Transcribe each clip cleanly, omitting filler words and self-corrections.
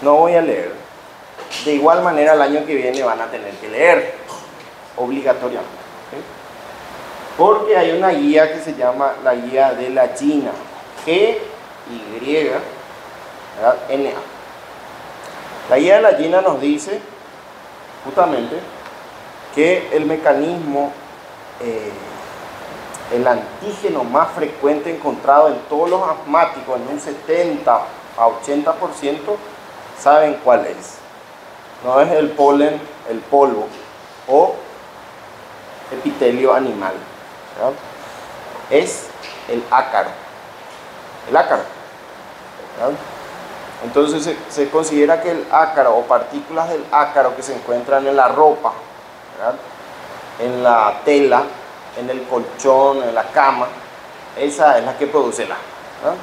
no voy a leer. De igual manera el año que viene van a tener que leer, obligatoriamente. ¿Sí? Porque hay una guía que se llama la guía de la GINA, G-Y-NA. La guía de la GINA nos dice justamente que el mecanismo, el antígeno más frecuente encontrado en todos los asmáticos, en un 70 a 80%, ¿saben cuál es? No es el polen, el polvo o epitelio animal, ¿verdad? Es el ácaro. El ácaro, ¿verdad? Entonces se considera que el ácaro o partículas del ácaro que se encuentran en la ropa, ¿verdad?, en la tela, en el colchón, en la cama, esa es la que produce el ácaro, ¿verdad?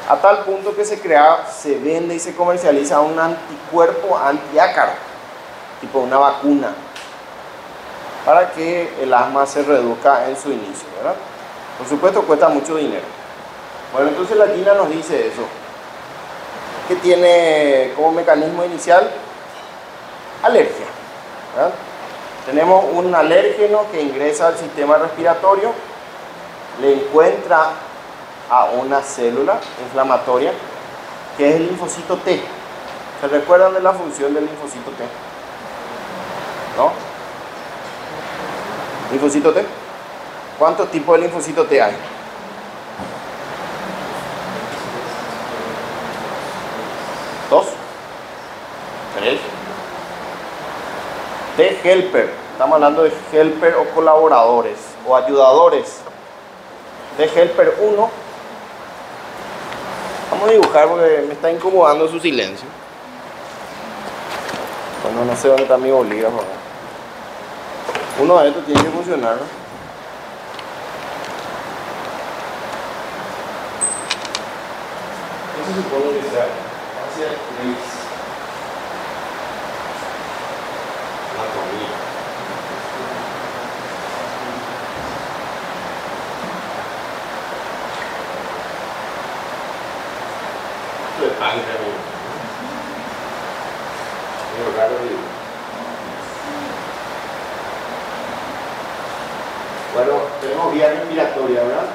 A tal punto que se crea, se vende y se comercializa un anticuerpo antiácaro, tipo una vacuna, para que el asma se reduzca en su inicio, ¿verdad? Por supuesto cuesta mucho dinero. Bueno, entonces la GINA nos dice eso, que tiene como mecanismo inicial alergia, ¿verdad? Tenemos un alérgeno que ingresa al sistema respiratorio, le encuentra a una célula inflamatoria que es el linfocito T. ¿Se recuerdan de la función del linfocito T? ¿No? ¿Linfocito T? ¿Cuántos tipos de linfocito T hay? ¿Dos? ¿Tres? T helper. Estamos hablando de helper o colaboradores o ayudadores. T helper 1. Vamos a dibujar porque me está incomodando su silencio. Bueno, no sé dónde está mi bolígrafo. Uno de estos tiene que funcionar, ¿no? ¿Qué se supone que sea? Hacia la comida. Esto es páncreas, muy raro. Bueno, tenemos vía respiratoria, ¿verdad?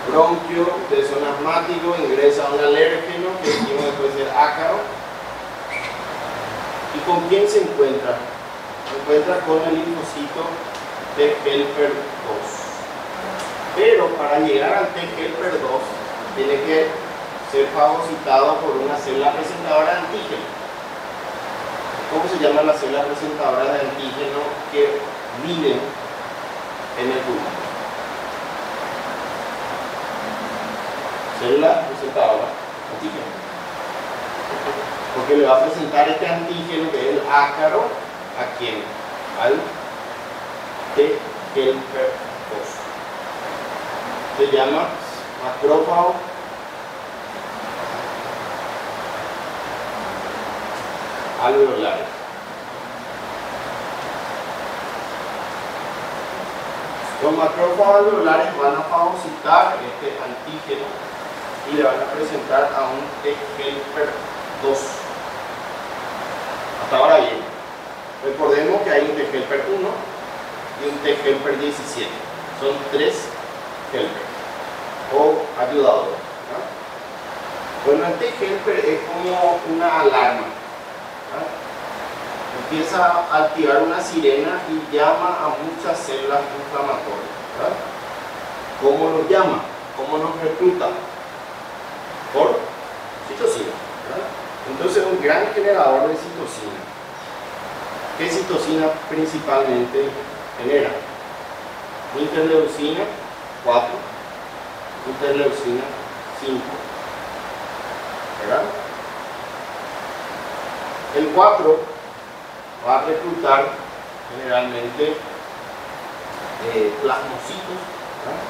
Bronquio, de zona asmático, ingresa un alérgeno que dijimos después del ácaro. ¿Y con quién se encuentra? Se encuentra con el linfocito T helper 2. Pero para llegar al T helper 2 tiene que ser fagocitado por una célula presentadora de antígeno. ¿Cómo se llama la célula presentadora de antígeno que viven en el pulmón? Célula presentadora de antígeno. Porque le va a presentar este antígeno que es el ácaro, ¿a quién? Al T helper 2. Se llama macrófago alveolares. Los macrófagos alveolares van a fagocitar este antígeno y le van a presentar a un T helper 2. Hasta ahora bien. Recordemos que hay un T helper 1 y un T helper 17. Son 3 helpers o ayudadores, ¿no? Bueno, el T helper es como una alarma, ¿no? Empieza a activar una sirena y llama a muchas células inflamatorias, ¿verdad? ¿Cómo los llama? ¿Cómo nos recluta? Por citocina, ¿verdad? Entonces un gran generador de citocina. ¿Qué citocina principalmente genera? Interleucina 4, interleucina 5, ¿verdad? El 4 va a reclutar generalmente plasmocitos, ¿verdad?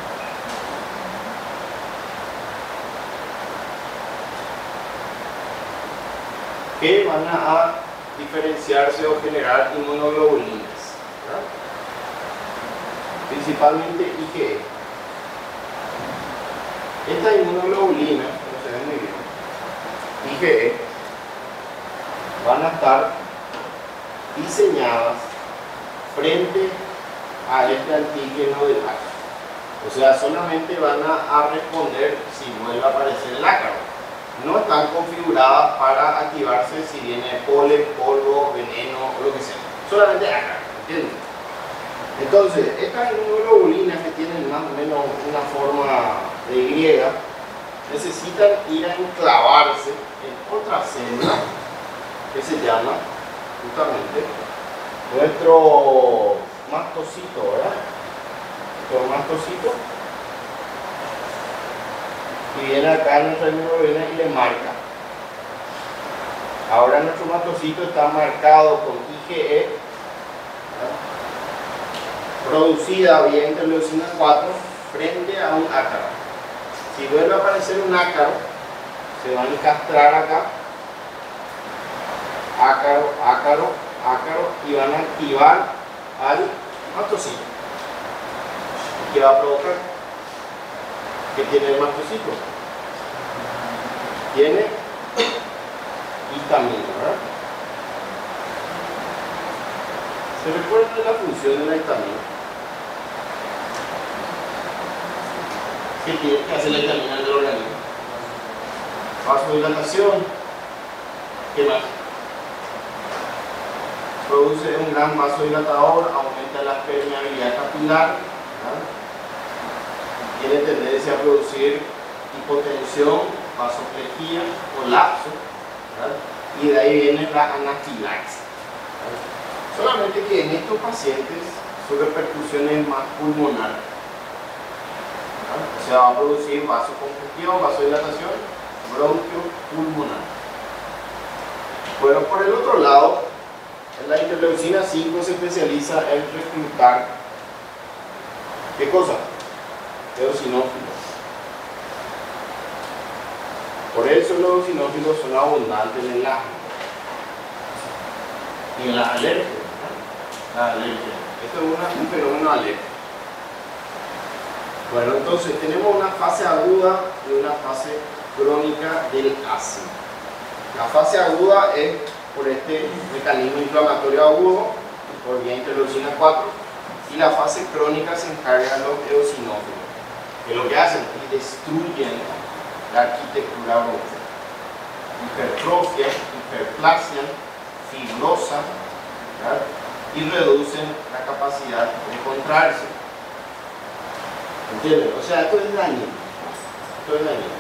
Que van a diferenciarse o generar inmunoglobulinas, ¿verdad? Principalmente IgE. Esta inmunoglobulina, no se ve muy bien, IgE, van a estar diseñadas frente a este antígeno del ácaro. O sea, solamente van a responder si vuelve a aparecer el ácaro. No están configuradas para activarse si viene polen, polvo, veneno o lo que sea. Solamente ácaro, ¿entienden? Entonces, estas inmunoglobulinas que tienen más o menos una forma de Y, necesitan ir a enclavarse en otra célula que se llama justamente nuestro mastocito, ¿verdad? Nuestro mastocito, y viene acá en nuestra inmunoglobulina y le marca. Ahora nuestro mastocito está marcado con IgE, ¿verdad? Producida vía interleucina 4 frente a un ácaro. Si vuelve a aparecer un ácaro, se van a encastrar acá, ácaro, ácaro, ácaro, y van a activar al mastocito. ¿Qué va a provocar? ¿Qué tiene el mastocito? Tiene histamina, ¿verdad? ¿Se recuerda de la función de la histamina? ¿Qué tiene que hacer la histamina del organismo? Vasodilatación. ¿Qué más? Produce un gran vasodilatador, aumenta la permeabilidad capilar, ¿verdad? Tiene tendencia a producir hipotensión, vasoplejía, colapso, ¿verdad? Y de ahí viene la anafilaxis. Solamente que en estos pacientes su repercusión es más pulmonar. O sea, va a producir vasocongestión, vasodilatación, bronquio pulmonar. Bueno, por el otro lado, la interleucina 5 se especializa en reclutar, ¿qué cosa? Eosinófilos. Por eso los eosinófilos son abundantes en el asma y en las alergias. La alergia. Esto es un fenómeno alérgico. Bueno, entonces tenemos una fase aguda y una fase crónica del asma. La fase aguda es por este mecanismo inflamatorio agudo, por vía interleucina 4, y la fase crónica se encarga de los eosinófilos, que lo que hacen es destruyen la arquitectura bronquial. Hipertrofia, hiperplasia, fibrosa, ¿verdad? Y reducen la capacidad de contraerse. ¿Entienden? O sea, esto es dañino. Esto es dañino.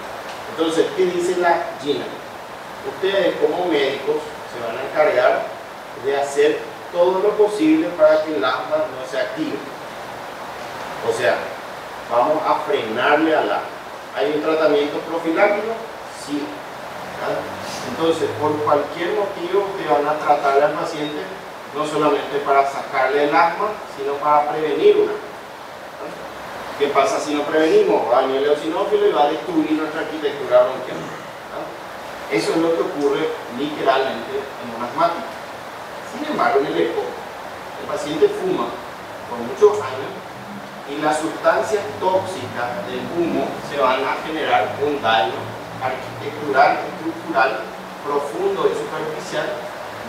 Entonces, ¿qué dice la Gina? Ustedes como médicos se van a encargar de hacer todo lo posible para que el asma no se active. O sea, vamos a frenarle al asma. ¿Hay un tratamiento profiláctico? Sí. ¿Verdad? Entonces, por cualquier motivo, ustedes van a tratarle al paciente no solamente para sacarle el asma, sino para prevenir una. ¿Qué pasa si no prevenimos? Va a venir el eosinófilo y va a destruir nuestra arquitectura bronquial. Eso es lo que ocurre literalmente en un asmático. Sin embargo, en el ECO, el paciente fuma por muchos años y las sustancias tóxicas del humo se van a generar un daño arquitectural, estructural, profundo y superficial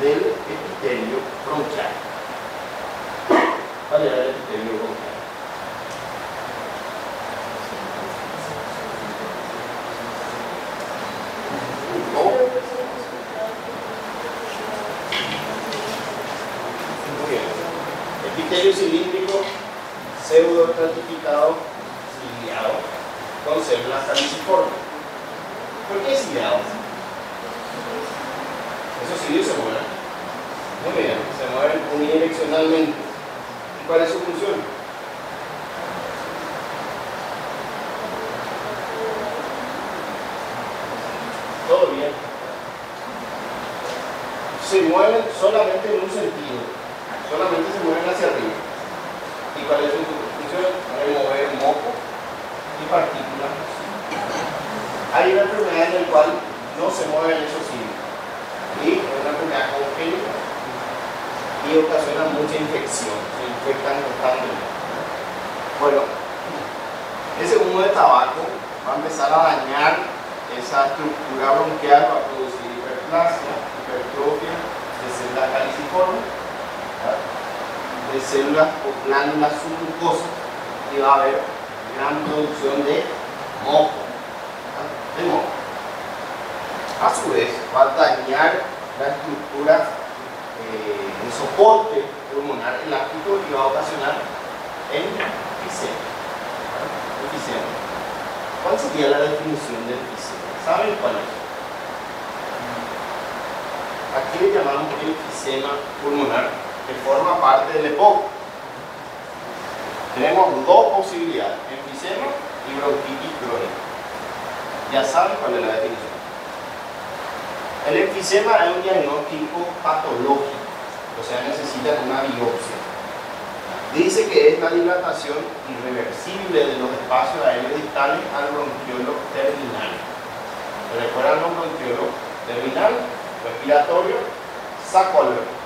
del epitelio bronquial. ¿Cuál era el epitelio bronquial? Epitelio cilíndrico, pseudo estratificado, ciliado, con células caliciformes. ¿Por qué ciliado? Esos cilios se mueven. Muy bien, se mueven unidireccionalmente. ¿Y cuál es su función? Todo bien. Se mueven solamente en un sentido. Solamente se mueven hacia arriba. ¿Y cuál es su función? Remover moco y partículas. Hay una enfermedad en la cual no se mueven esos cilios. Y es una enfermedad congénita y ocasiona mucha infección. Se infectan constantemente. Bueno, ese humo de tabaco va a empezar a dañar esa estructura bronquial, va a producir hiperplasia, hipertrofia, células o glándulas submucosas y va a haber gran producción de moco, de moco. A su vez, va a dañar la estructura de soporte pulmonar elástico y va a ocasionar enfisema. Enfisema. ¿Cuál sería la definición del enfisema? ¿Saben cuál es? Aquí le llamamos enfisema pulmonar, que forma parte del EPOC. Tenemos dos posibilidades, enfisema y bronquitis crónica. Ya saben cuál es la definición. El enfisema es un diagnóstico patológico, o sea, necesita una biopsia. Dice que es la dilatación irreversible de los espacios aéreos distales al bronquiolo terminal. ¿Recuerdan los bronquiolos terminal? Respiratorio, saco alveolar.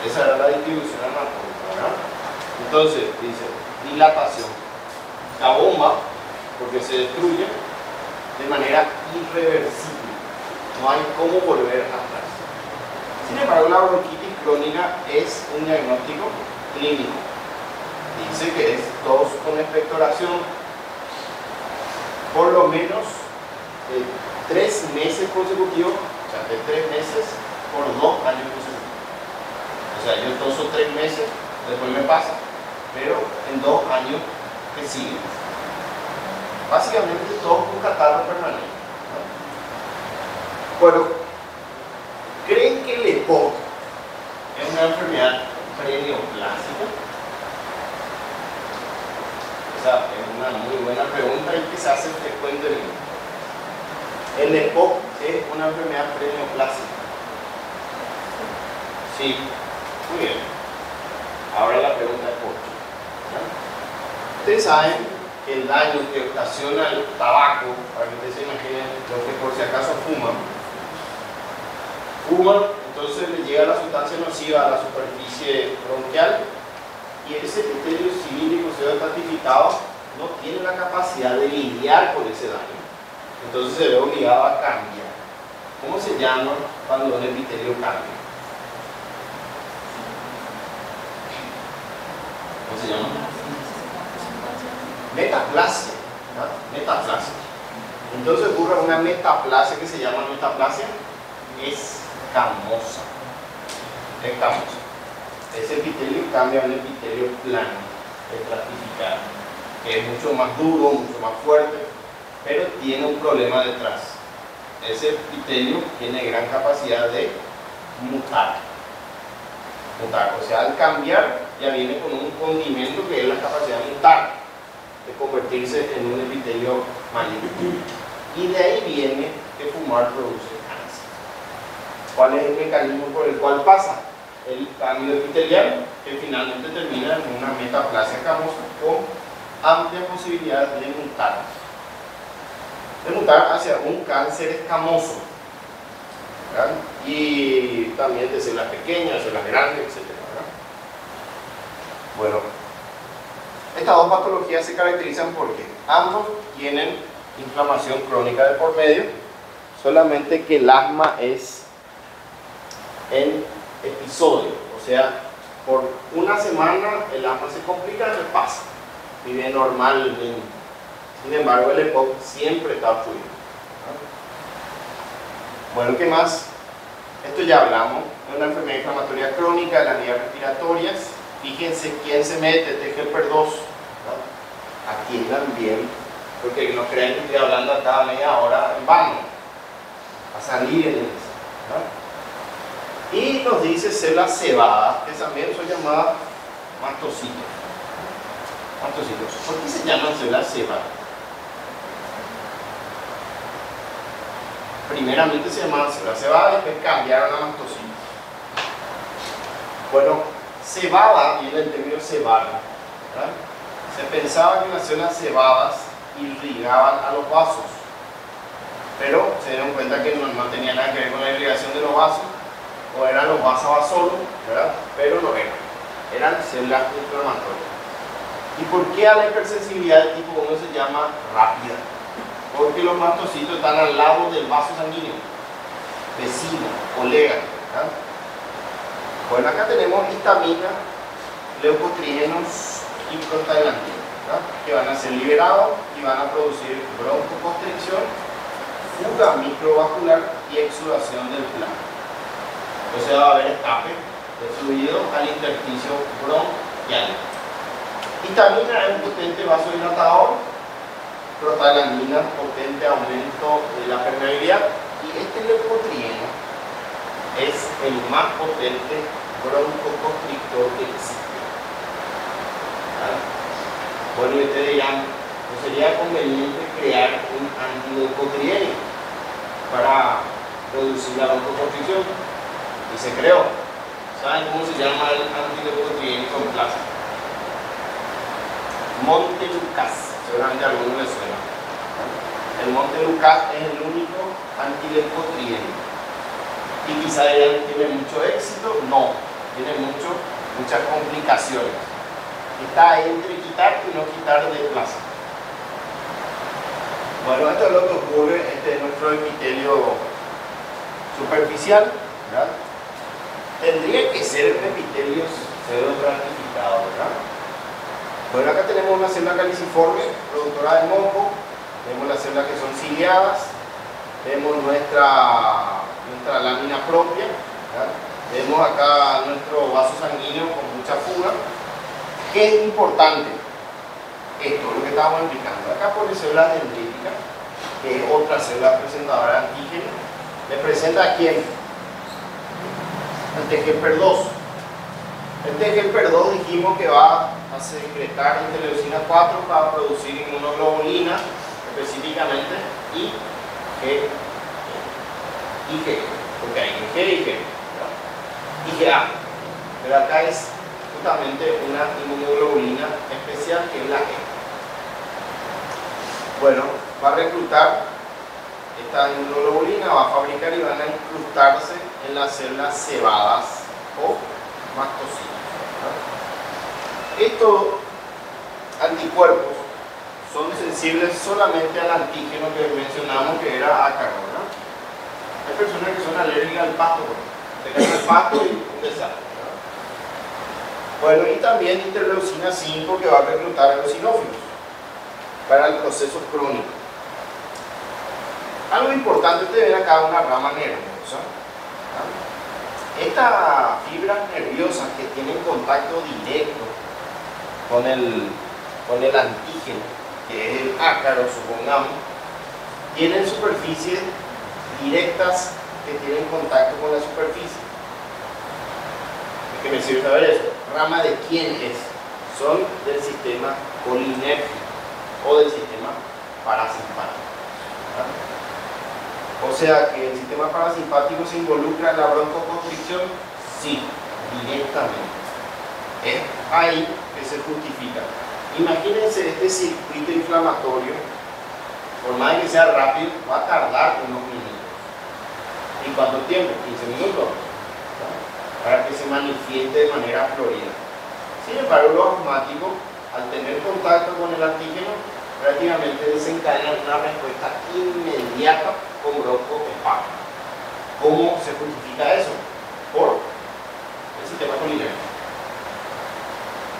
Esa era la distribución anatómica, ¿verdad? Entonces, dice, dilatación. La bomba, porque se destruye de manera irreversible. No hay cómo volver atrás. Sin embargo, la bronquitis crónica es un diagnóstico clínico. Dice que es tos con expectoración, por lo menos 3 meses consecutivos, o sea, de 3 meses por 2 años consecutivos. O sea, yo toso 3 meses, después me pasa, pero en 2 años que siguen. Básicamente todo con catarro permanente, ¿no? Bueno, ¿creen que el EPOC es una enfermedad preneoplásica? Esa es una muy buena pregunta y que se hace frecuentemente. El EPOC es una enfermedad preneoplásica. Sí, muy bien. Ahora la pregunta es por qué. Ustedes saben que el daño que ocasiona el tabaco, para que ustedes se imaginen los que por si acaso fuman, entonces le llega la sustancia nociva a la superficie bronquial y ese epitelio cilíndrico estratificado no tiene la capacidad de lidiar con ese daño. Entonces se ve obligado a cambiar. ¿Cómo se llama cuando un epitelio cambia? ¿Cómo se llama? Metaplasia. ¿No? Metaplasia. Entonces ocurre una metaplasia que se llama metaplasia escamosa. Escamosa. Ese epitelio cambia a un epitelio plano, estratificado, que es mucho más duro, mucho más fuerte, pero tiene un problema detrás. Ese epitelio tiene gran capacidad de mutar. O sea, al cambiar ya viene con un condimento que es la capacidad de mutar, de convertirse en un epitelio maligno. Y de ahí viene que fumar produce cáncer. ¿Cuál es el mecanismo por el cual pasa? El cambio epitelial, que finalmente termina en una metaplasia escamosa con amplias posibilidades de mutar. De mutar hacia un cáncer escamoso, ¿verdad? Y también de células pequeñas, células grandes, etc. Bueno, estas dos patologías se caracterizan porque ambos tienen inflamación crónica de por medio, solamente que el asma es en episodio, o sea, por una semana el asma se complica, se pasa, vive normalmente. Sin embargo, el EPOC siempre está obstruido. Bueno, ¿qué más? Esto ya hablamos, es una enfermedad inflamatoria crónica de las vías respiratorias. Fíjense quién se mete, TGLP2, ¿no? Atiendan bien, porque no creen que estoy hablando a cada media hora en vano, a salir en eso, ¿no? Y nos dice células cebadas, que también son llamadas mastocitos. Mastocitos. ¿Por qué se llaman células cebadas? Primeramente se llamaban células cebadas y después cambiaron a mastocitos. Bueno, cebada viene del término cebar, ¿verdad? Se pensaba que las células cebadas irrigaban a los vasos, pero se dieron cuenta que no tenía nada que ver con la irrigación de los vasos, o eran los vasovasolos, ¿verdad? Pero no eran células inflamatorias. ¿Y por qué a la hipersensibilidad de tipo 1 se llama rápida? Porque los mastocitos están al lado del vaso sanguíneo, vecino, colega, ¿verdad? Bueno, acá tenemos histamina, leucotrienos y prostaglandinas, que van a ser liberados y van a producir broncoconstricción, fuga microvascular y exudación del plano. O sea, va a haber escape de fluido al intersticio bronquial. Histamina es un potente vasodilatador, prostaglandina potente aumento de la permeabilidad, y este leucotrieno es el más potente broncoconstrictor que existe. Bueno, y ustedes dirán, ¿no sería conveniente crear un antileucotrieno para reducir la broncoconstricción? Y se creó. ¿Saben cómo se llama el antileucotrieno con plasma? Montelukast, seguramente a algunos les suena. El Montelukast es el único antileucotrieno. Y quizá dirán, ¿tiene mucho éxito? No, tiene muchas complicaciones. Está entre quitar y no quitar de plasma. Bueno, esto es lo que ocurre, este es nuestro epitelio superficial, ¿verdad? Tendría que ser epitelio pseudoestratificado, ¿verdad? Bueno, acá tenemos una célula caliciforme, productora de moco, vemos las células que son ciliadas, vemos nuestra lámina propia, ¿verdad? Vemos acá nuestro vaso sanguíneo con mucha fuga. ¿Qué es importante? Esto, lo que estábamos explicando. Acá pone células dendríticas, que es otra célula presentadora de antígeno. ¿Le presenta a quién? El TGPER2. El TGPER2 dijimos que va a secretar interleucina 4 para producir inmunoglobulina, específicamente IG, porque hay IG y G, IgA, pero acá es justamente una inmunoglobulina especial que es la E. Bueno, va a reclutar esta inmunoglobulina, va a fabricar y van a incrustarse en las células cebadas o mastocitos. Estos anticuerpos son sensibles solamente al antígeno que mencionamos, que era ácaro, ¿verdad? Hay personas que son alérgicas al pasto, se caen al pasto y un desastre. Bueno, y también interleucina 5, que va a reclutar eosinófilos para el proceso crónico. Algo importante es ver acá una rama nerviosa. Estas fibras nerviosas que tienen contacto directo con el antígeno, que es el ácaro, supongamos, tienen superficies directas que tienen contacto con la superficie. ¿De qué me sirve saber eso? ¿Rama de quién es? Son del sistema colinérgico o del sistema parasimpático. O sea que el sistema parasimpático se involucra en la broncoconstricción, sí, directamente. Es ahí que se justifica. Imagínense este circuito inflamatorio, por más que sea rápido, va a tardar unos minutos. ¿Y cuánto tiempo? 15 minutos. Para que se manifieste de manera florida. Sin embargo, los asmáticos, al tener contacto con el antígeno, prácticamente desencadenan una respuesta inmediata con broncoespasmo. ¿Cómo se justifica eso? Por el sistema colinérgico.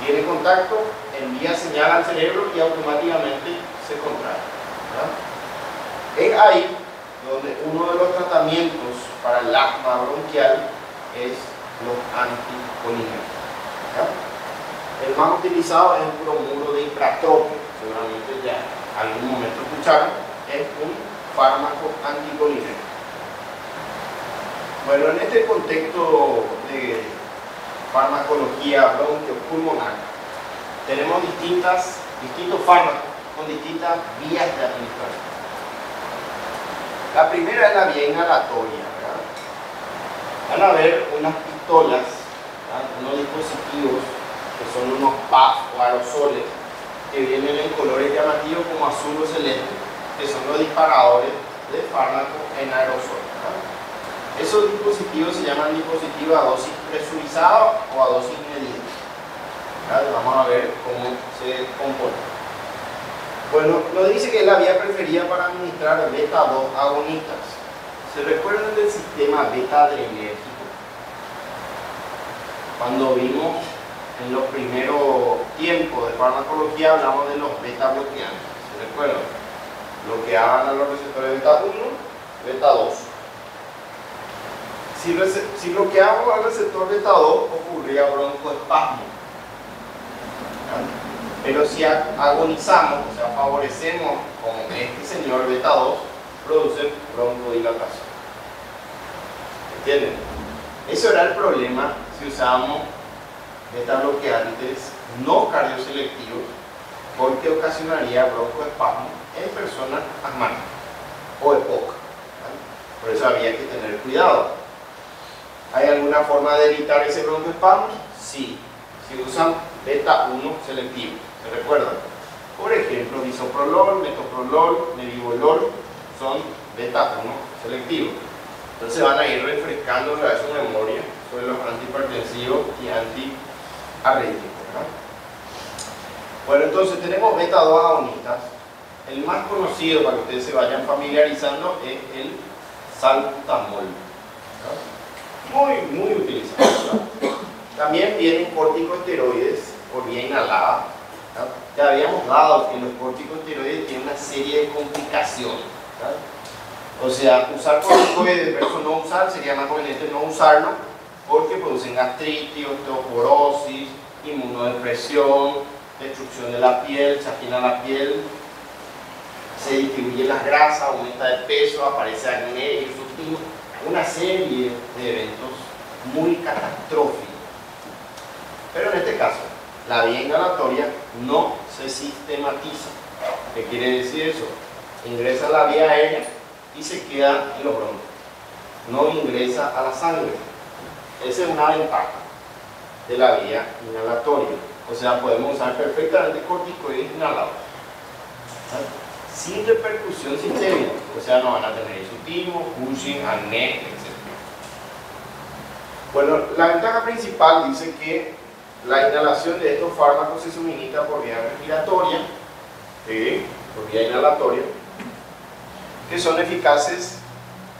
Tiene contacto, envía señal al cerebro y automáticamente se contrae, ¿verdad? Es ahí donde uno de los tratamientos para el asma bronquial es los anticolinérgicos. El más utilizado es el bromuro de ipratropio, seguramente ya algún momento escucharon, es un fármaco anticolinérgico. Bueno, en este contexto de farmacología bronquiopulmonar tenemos distintos fármacos con distintas vías de administración. La primera es la vía inhalatoria, ¿verdad? Van a ver unas pistolas, ¿verdad? Unos dispositivos que son unos puffs o aerosoles que vienen en colores llamativos como azul o celeste, que son los disparadores de fármacos en aerosol, ¿verdad? Esos dispositivos se llaman dispositivos a dosis presurizada o a dosis medida, ¿verdad? Vamos a ver cómo se comporta. Bueno, nos dice que es la vía preferida para administrar beta-2 agonistas. ¿Se recuerdan del sistema beta adrenérgico? Cuando vimos en los primeros tiempos de farmacología, hablamos de los beta bloqueantes. ¿Se recuerdan? Bloqueaban a los receptores beta 1, beta 2. Si bloqueamos al receptor beta 2, ocurría broncoespasmo. Pero si agonizamos, o sea, favorecemos con este señor beta 2, produce broncodilatación. ¿Entienden? Eso era el problema si usábamos beta bloqueantes no cardioselectivos, porque ocasionaría broncoespasmo en personas asmáticas o EPOC. Por eso había que tener cuidado. ¿Hay alguna forma de evitar ese broncoespasmo? Sí, si usan beta 1 selectivo. ¿Se recuerdan? Por ejemplo, bisoprolol, metoprolol, nebivolol son beta 1 selectivos. Entonces van a ir refrescando otra vez su memoria sobre los antihipertensivos y antiarrítmicos. Bueno, entonces tenemos beta 2 agonistas. El más conocido, para que ustedes se vayan familiarizando, es el salbutamol. Muy utilizado. También vienen corticosteroides por vía inhalada. Ya habíamos dado que los corticosteroides tienen una serie de complicaciones. O sea, usar corticoides versus no usar, sería más conveniente no usarlo, porque producen gastritis, osteoporosis, inmunodepresión, destrucción de la piel, se afina la piel, se distribuyen las grasas, aumenta de peso, aparece acné, hirsutismo, una serie de eventos muy catastróficos. Pero en este caso, la vía inhalatoria no se sistematiza. ¿Qué quiere decir eso? Ingresa a la vía aérea y se queda en los bronquios. No ingresa a la sangre. Esa es una ventaja de la vía inhalatoria. O sea, podemos usar perfectamente corticoides inhalados, sin repercusión sistémica. O sea, no van a tener hirsutismo, Cushing, acné, etc. Bueno, la ventaja principal dice que la inhalación de estos fármacos se suministra por vía respiratoria, por vía inhalatoria, que son eficaces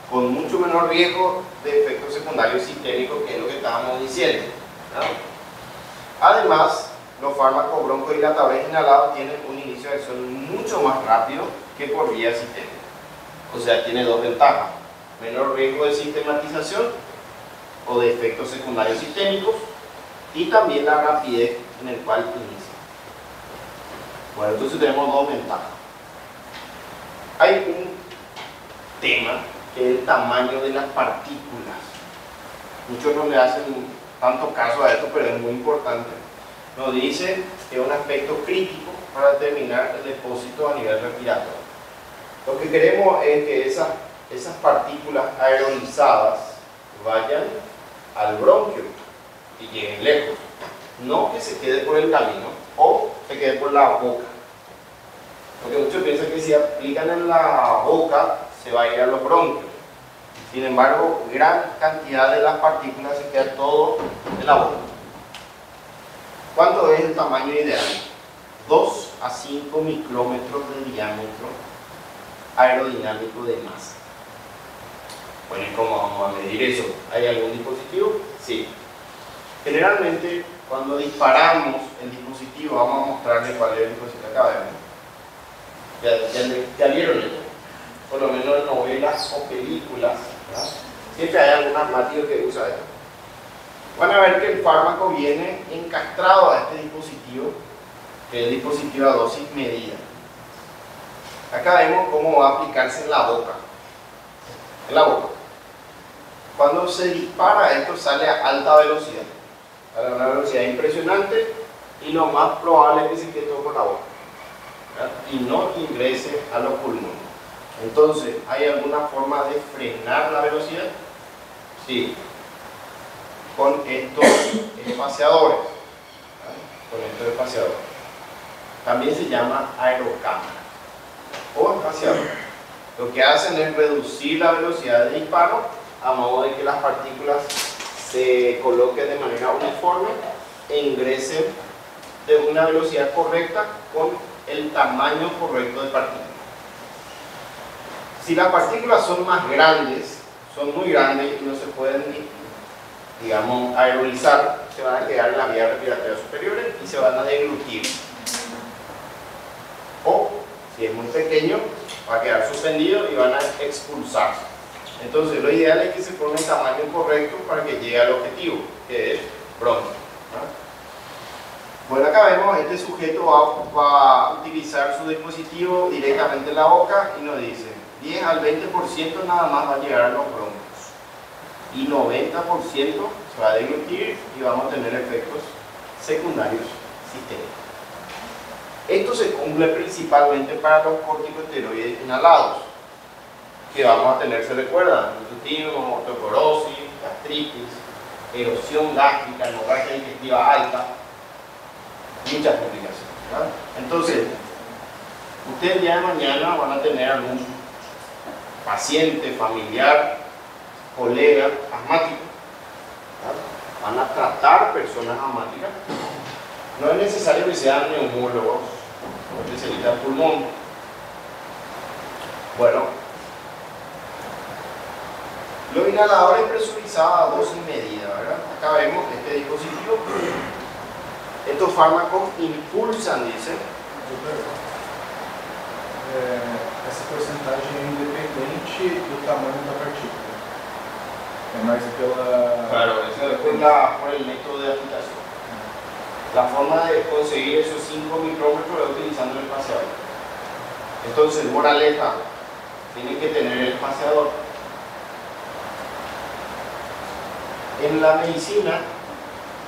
con mucho menor riesgo de efectos secundarios sistémicos, que es lo que estábamos diciendo, ¿no? Además, los fármacos broncodilatadores inhalados tienen un inicio de acción mucho más rápido que por vía sistémica. O sea, tiene dos ventajas: menor riesgo de sistematización o de efectos secundarios sistémicos, y también la rapidez en el cual inicia. Bueno, entonces tenemos dos ventajas. Hay un tema que es el tamaño de las partículas. Muchos no le hacen tanto caso a esto, pero es muy importante. Nos dice que es un aspecto crítico para determinar el depósito a nivel respiratorio. Lo que queremos es que esas partículas aerolizadas vayan al bronquio y lleguen lejos, no que se quede por el camino o se quede por la boca, porque muchos piensan que si aplican en la boca se va a ir a los bronquios. Sin embargo, gran cantidad de las partículas se queda todo en la boca. ¿Cuánto es el tamaño ideal? 2 a 5 micrómetros de diámetro aerodinámico de masa. Bueno, ¿y cómo vamos a medir eso? ¿Hay algún dispositivo? Sí. Generalmente, cuando disparamos el dispositivo, vamos a mostrarles cuál es el dispositivo. Acá vemos. Ya vieron esto. Por lo menos en novelas o películas, ¿verdad? Siempre hay algún asmático que usa esto. Van a ver que el fármaco viene encastrado a este dispositivo, que es el dispositivo a dosis medida. Acá vemos cómo va a aplicarse en la boca. En la boca. Cuando se dispara, esto sale a alta velocidad, a una velocidad impresionante, y lo más probable es que se quede todo por la boca, ¿verdad? Y no ingrese a los pulmones. Entonces, ¿hay alguna forma de frenar la velocidad? Sí, con estos espaciadores, ¿verdad? Con estos espaciadores. También se llama aerocámara o espaciador. Lo que hacen es reducir la velocidad de disparo a modo de que las partículas se coloquen de manera uniforme e ingresen de una velocidad correcta con el tamaño correcto de partículas. Si las partículas son más grandes, son muy grandes y no se pueden, digamos, aerolizar, se van a quedar en la vía respiratoria superior y se van a deglutir. O, si es muy pequeño, va a quedar suspendido y van a expulsar. Entonces, lo ideal es que se forme el tamaño correcto para que llegue al objetivo, que es bronquio. Bueno, acá vemos, este sujeto va a utilizar su dispositivo directamente en la boca y nos dice 10 al 20% nada más va a llegar a los bronquios y 90% se va a deglutir y vamos a tener efectos secundarios sistémicos. Esto se cumple principalmente para los corticosteroides inhalados, que vamos a tener, se recuerdan, glutino, osteoporosis, gastritis, erosión gástrica, hemorragia digestiva alta, muchas complicaciones, ¿verdad? Entonces, ustedes el día de mañana van a tener algún paciente, familiar, colega asmático, ¿verdad? Van a tratar personas asmáticas. No es necesario que sean neumólogos o especialistas en pulmón. Bueno, los inhaladores presurizados a dosis medida, ¿verdad? Acá vemos este dispositivo. Estos fármacos impulsan, dice. Essa porcentagem é independente do tamanho da partícula. É mais pela... Claro, eso es por el método de aplicación. La forma de conseguir esos 5 micrómetros es utilizando el espaciador. Entonces, moraleja, tienen que tener el espaciador. En la medicina,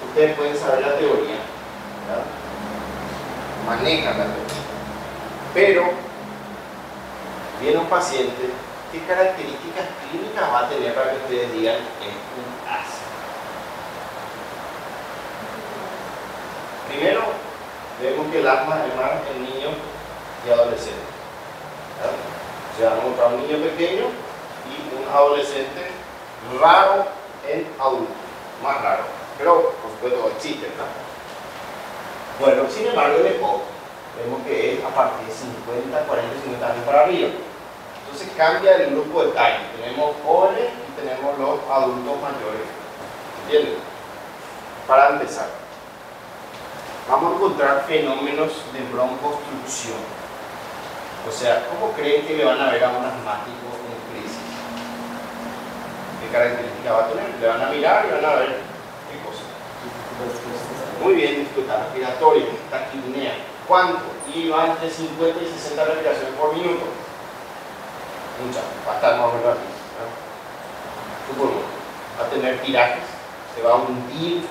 ustedes pueden saber la teoría, ¿verdad? Manejan la teoría. Pero, viene un paciente, ¿qué características clínicas va a tener para que ustedes digan es un ácido? Primero, vemos que el asma es más en niños y adolescentes, ¿verdad? O sea, vamos a encontrar un niño pequeño y un adolescente raro en adultos, más raro, pero por supuesto existe, ¿verdad? Bueno, sin embargo, en EPOC vemos que es a partir de 50, 40, 50 años para arriba. Entonces cambia el grupo de etario. Tenemos jóvenes y tenemos los adultos mayores. ¿Entienden? Para empezar, vamos a encontrar fenómenos de broncoobstrucción. O sea, ¿cómo creen que le van a ver a un asmático en crisis? ¿Qué características va a tener? Le van a mirar y van a ver qué cosa. Muy bien, dificultad respiratoria, taquipnea. ¿Cuánto? Y va entre 50 y 60 respiraciones por minuto. Muchas, va a estar más o menos aquí, ¿no? Su pulmón va a tener tirajes, se va a hundir,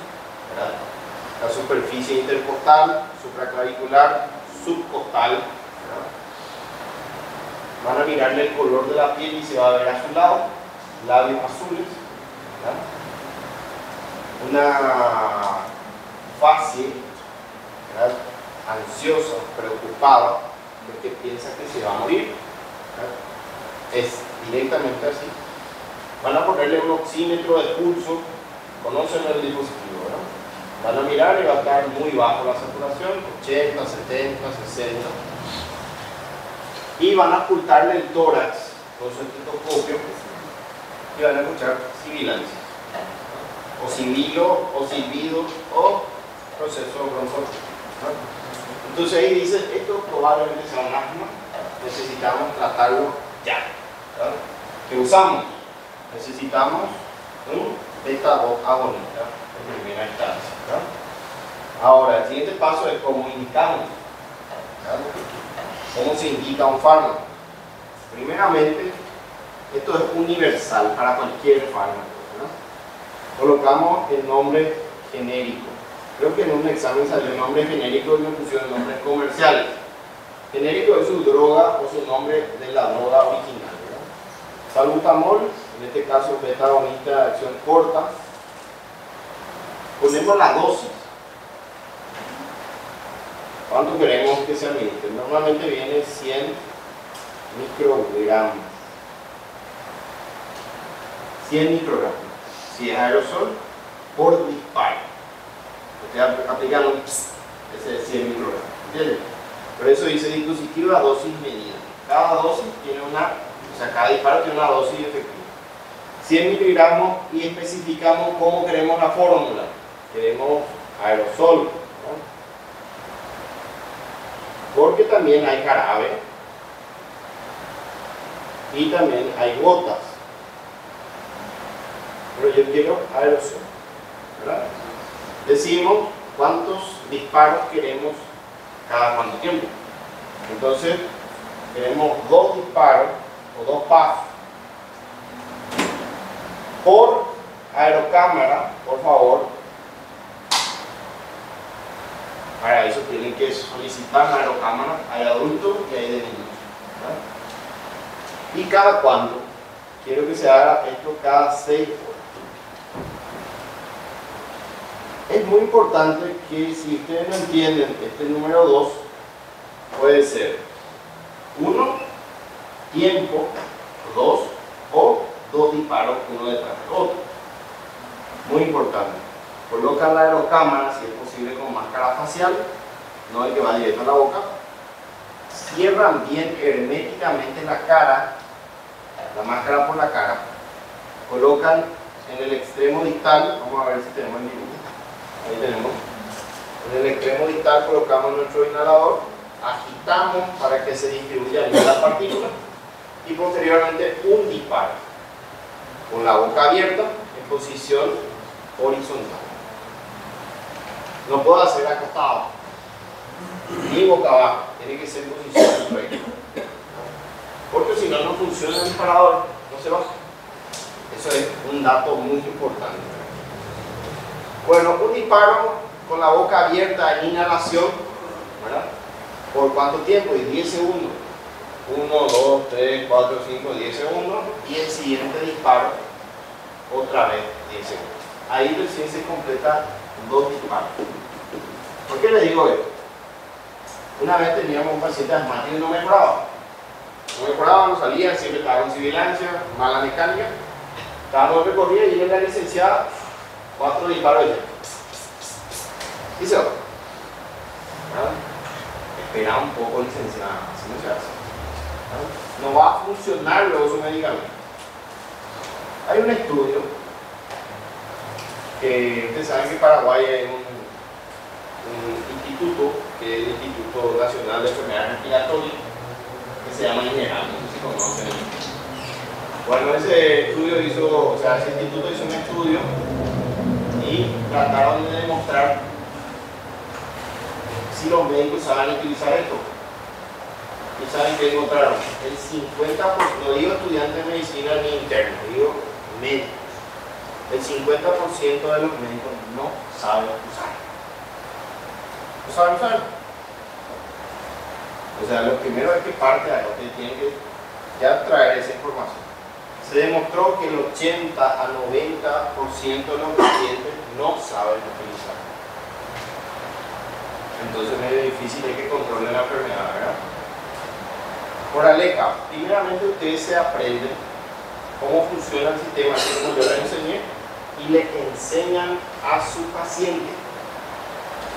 ¿verdad? La superficie intercostal, supraclavicular, subcostal, ¿verdad? Van a mirarle el color de la piel y se va a ver azulado, labios azules, ¿verdad? Una fase, ¿verdad? Ansiosa, preocupada, porque piensa que se va a morir, ¿verdad? Es directamente así. Van a ponerle un oxímetro de pulso, conocen el dispositivo, ¿verdad? Van a mirar y va a estar muy bajo la saturación, 80, 70, 60. Y van a ocultarle el tórax con su estetoscopio y van a escuchar sibilancias, o sibilo, o silbido, o proceso broncoaspiratorio. Entonces ahí dice, esto probablemente sea un asma, necesitamos tratarlo ya. ¿Verdad? ¿Qué usamos? Necesitamos un beta-2 agonista en primera instancia, ¿verdad? Ahora, el siguiente paso es cómo indicamos, ¿verdad? ¿Cómo se indica un fármaco? Primeramente, esto es universal para cualquier fármaco, ¿verdad? Colocamos el nombre genérico. Creo que en un examen salió el nombre genérico y me pusieron nombres comerciales. Genérico es su droga o su nombre de la droga original, ¿verdad? Salbutamol, en este caso beta agonista de acción corta. Ponemos la dosis. ¿Cuánto queremos que se administre? Normalmente viene 100 microgramos. 100 microgramos. Si es aerosol, por disparo. Ustedes aplican un ese es 100 microgramos. ¿Entienden? Por eso dice dispositivo a dosis medida. Cada dosis tiene una, o sea, cada disparo tiene una dosis efectiva. 100 miligramos y especificamos cómo queremos la fórmula. queremos aerosol, ¿no? Porque también hay jarabe y también hay gotas, pero yo quiero aerosol, ¿verdad? Decimos cuántos disparos queremos cada cuánto tiempo. Entonces queremos 2 disparos o 2 puffs por aerocámara, por favor. Para eso tienen que solicitar la aerocámara. Hay adultos y hay de niños, ¿verdad? ¿Y cada cuánto? Quiero que se haga esto cada 6 horas. Es muy importante que si ustedes no entienden este número 2, puede ser 1, tiempo, 2, o 2 disparos uno detrás del otro. Muy importante. Colocan la aerocámara, si es posible, con máscara facial, no el que va directo a la boca. Cierran bien herméticamente la cara, la máscara por la cara. Colocan en el extremo distal, vamos a ver si tenemos el dibujo. Ahí tenemos. En el extremo distal colocamos nuestro inhalador, agitamos para que se distribuya bien la partícula y posteriormente un disparo con la boca abierta en posición horizontal. No puedo hacer acostado ni boca abajo, tiene que ser en posición recta, porque si no, no funciona el disparador, no se va. Eso es un dato muy importante. Bueno, un disparo con la boca abierta en inhalación, ¿verdad? ¿Por cuánto tiempo? Y 10 segundos. 1, 2, 3, 4, 5, 10 segundos. Y el siguiente disparo, otra vez 10 segundos. Ahí recién se completa 2 disparos. ¿Por qué les digo esto? Una vez teníamos un paciente asmático y no mejoraba. No mejoraba, no salía, siempre estaba con sibilancia, mala mecánica. Estábamos en recorrida y llega la licenciada, 4 disparos ya. Y se va. Espera un poco, licenciada, así no se hace. No va a funcionar luego su medicamento. Hay un estudio que ustedes saben que en Paraguay hay un instituto, que es el Instituto Nacional de Enfermedades Respiratorias, que se llama INERAM, no sé si conocen. Bueno, ese estudio ese instituto hizo un estudio y trataron de demostrar si los médicos saben utilizar esto. Y saben que encontraron el 50%, no digo estudiantes de medicina ni internos, digo médicos. El 50% de los médicos no saben usar. ¿No saben usar? O sea, lo primero es que parte de lo que tienen que ya traer esa información. Se demostró que el 80 a 90% de los pacientes no saben utilizar. Entonces es medio difícil que controlen la enfermedad, ¿verdad? Moraleja, primeramente ustedes se aprenden cómo funciona el sistema, así como yo les enseñé, y le enseñan a su paciente,